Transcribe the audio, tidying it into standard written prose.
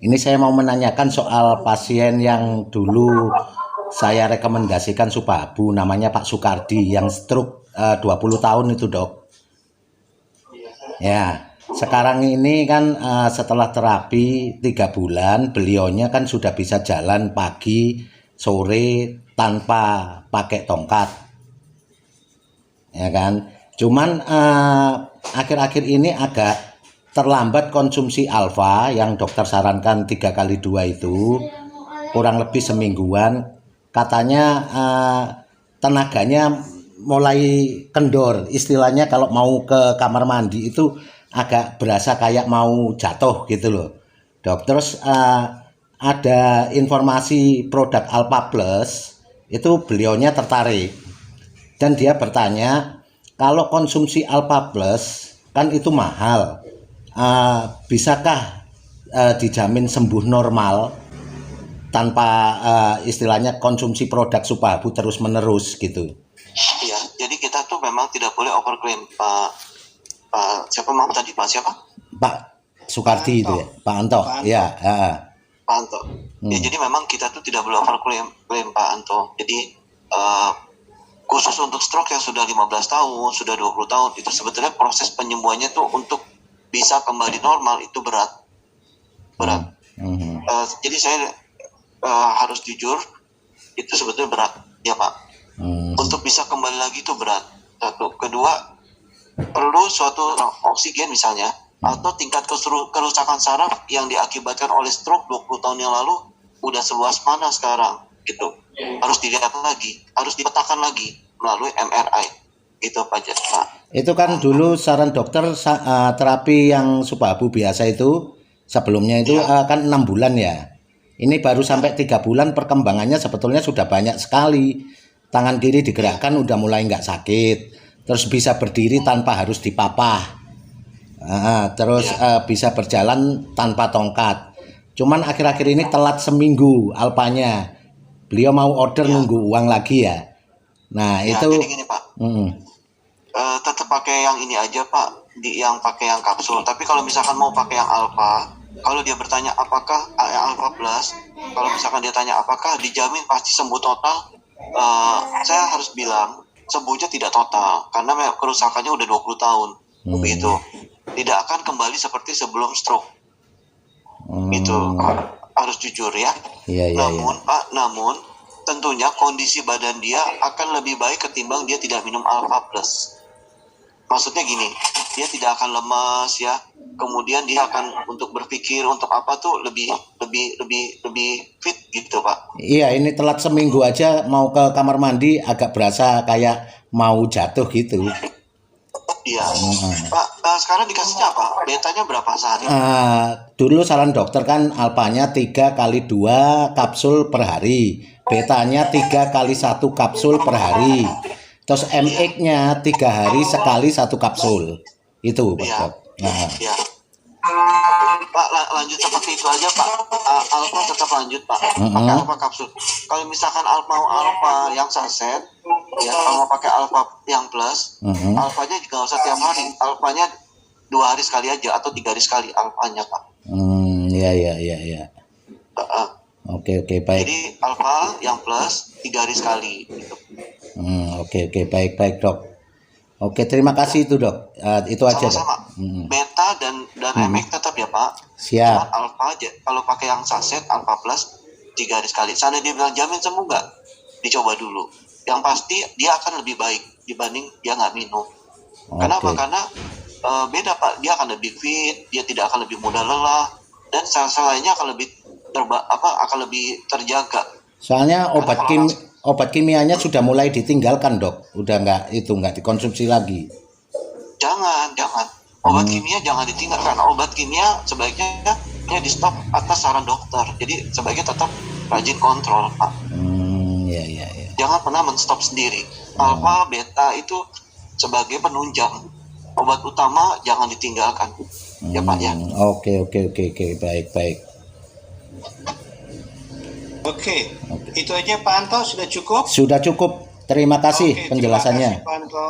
Ini saya mau menanyakan soal pasien yang dulu saya rekomendasikan Supabu, namanya Pak Sukardi, yang stroke 20 tahun itu, Dok. Ya, sekarang ini kan setelah terapi 3 bulan, beliaunya kan sudah bisa jalan pagi, sore tanpa pakai tongkat. Ya kan? Cuman akhir-akhir ini agak terlambat konsumsi alfa yang dokter sarankan 3x2 itu, kurang lebih semingguan. Katanya tenaganya mulai kendor, istilahnya kalau mau ke kamar mandi itu agak berasa kayak mau jatuh gitu loh, Dok. Terus ada informasi produk Alpha Plus, itu beliaunya tertarik dan dia bertanya kalau konsumsi Alpha Plus kan itu mahal, bisakah dijamin sembuh normal tanpa istilahnya konsumsi produk Supabu terus menerus gitu? Iya, jadi kita tuh memang tidak boleh overclaim, Pak siapa mau tadi, Pak siapa? Pak Sukardi itu ya, Pak Anto. Ya, Pak Anto. Ya, jadi memang kita tuh tidak boleh overclaim Pak Anto. Jadi khusus untuk stroke yang sudah 15 tahun, sudah 20 tahun, itu sebetulnya proses penyembuhannya tuh untuk bisa kembali normal itu berat. Jadi saya harus jujur, itu sebetulnya berat, ya Pak. Untuk bisa kembali lagi itu berat. Satu, kedua, perlu suatu oksigen misalnya, atau tingkat kerusakan saraf yang diakibatkan oleh stroke 20 tahun yang lalu udah seluas mana sekarang, gitu. Harus dilihat lagi, harus dipetakan lagi melalui MRI, gitu Pak. Itu kan dulu saran dokter terapi yang Supabu biasa itu sebelumnya itu kan 6 bulan ya. Ini baru sampai 3 bulan, perkembangannya sebetulnya sudah banyak sekali. Tangan kiri digerakkan udah mulai nggak sakit, terus bisa berdiri tanpa harus dipapah, terus bisa berjalan tanpa tongkat. Cuman akhir-akhir ini telat seminggu alpanya. Beliau mau order nunggu uang lagi ya. Nah itu jadi gini Pak, tetap pakai yang ini aja Pak, yang pakai yang kapsul. Tapi kalau misalkan mau pakai yang alfa, kalau dia bertanya apakah Alpha Plus, kalau misalkan dia tanya apakah dijamin pasti sembuh total, saya harus bilang sembuhnya tidak total karena kerusakannya udah 20 tahun. Begitu. Tidak akan kembali seperti sebelum stroke. Itu harus jujur ya. Namun tentunya kondisi badan dia akan lebih baik ketimbang dia tidak minum Alpha Plus. Maksudnya gini, dia tidak akan lemas ya. Kemudian dia akan untuk berpikir untuk apa tuh lebih fit gitu Pak. Iya, ini telat seminggu aja mau ke kamar mandi agak berasa kayak mau jatuh gitu. Iya. Pak, sekarang dikasihnya apa? Betanya berapa sehari? Dulu saran dokter kan alpanya 3x2 kapsul per hari, betanya 3x1 kapsul per hari, terus MX-nya 3 hari sekali 1 kapsul. Itu Pak. Ya. Pak, lanjut seperti itu aja Pak. Alpha tetap lanjut Pak. Pakai alpha kapsul. Kalau misalkan mau alpha yang saset, ya kalau mau pakai alpha yang plus, alphanya juga nggak usah tiap hari. Alphanya 2 hari sekali aja atau 3 hari sekali alphanya Pak. Iya. Oke, baik. Jadi alpha yang plus 3 hari sekali. Gitu. Oke, baik Dok. Oke, terima kasih itu Dok. Itu aja. Sama-sama. Beta dan MX tetap ya Pak. Siap. Cuman alpha aja. Kalau pakai yang saset alpha plus 3 hari sekali. Sana dia bilang jamin sembuh nggak? Dicoba dulu. Yang pasti dia akan lebih baik dibanding dia nggak minum. Kenapa? Karena beda Pak. Dia akan lebih fit. Dia tidak akan lebih mudah lelah. Dan sel-selnya akan lebih terjaga. Soalnya obat kimianya sudah mulai ditinggalkan Dok, udah nggak dikonsumsi lagi. Jangan obat kimia jangan ditinggalkan. Obat kimia sebaiknya di stop atas saran dokter. Jadi sebaiknya tetap rajin kontrol Pak. Iya. Jangan pernah menstop sendiri. Alpha, beta itu sebagai penunjang. Obat utama jangan ditinggalkan. Ya Pak ya. Oke, baik. Oke. Itu aja Pak Anto, sudah cukup? Sudah cukup. Terima kasih penjelasannya. Terima kasih Pak Anto.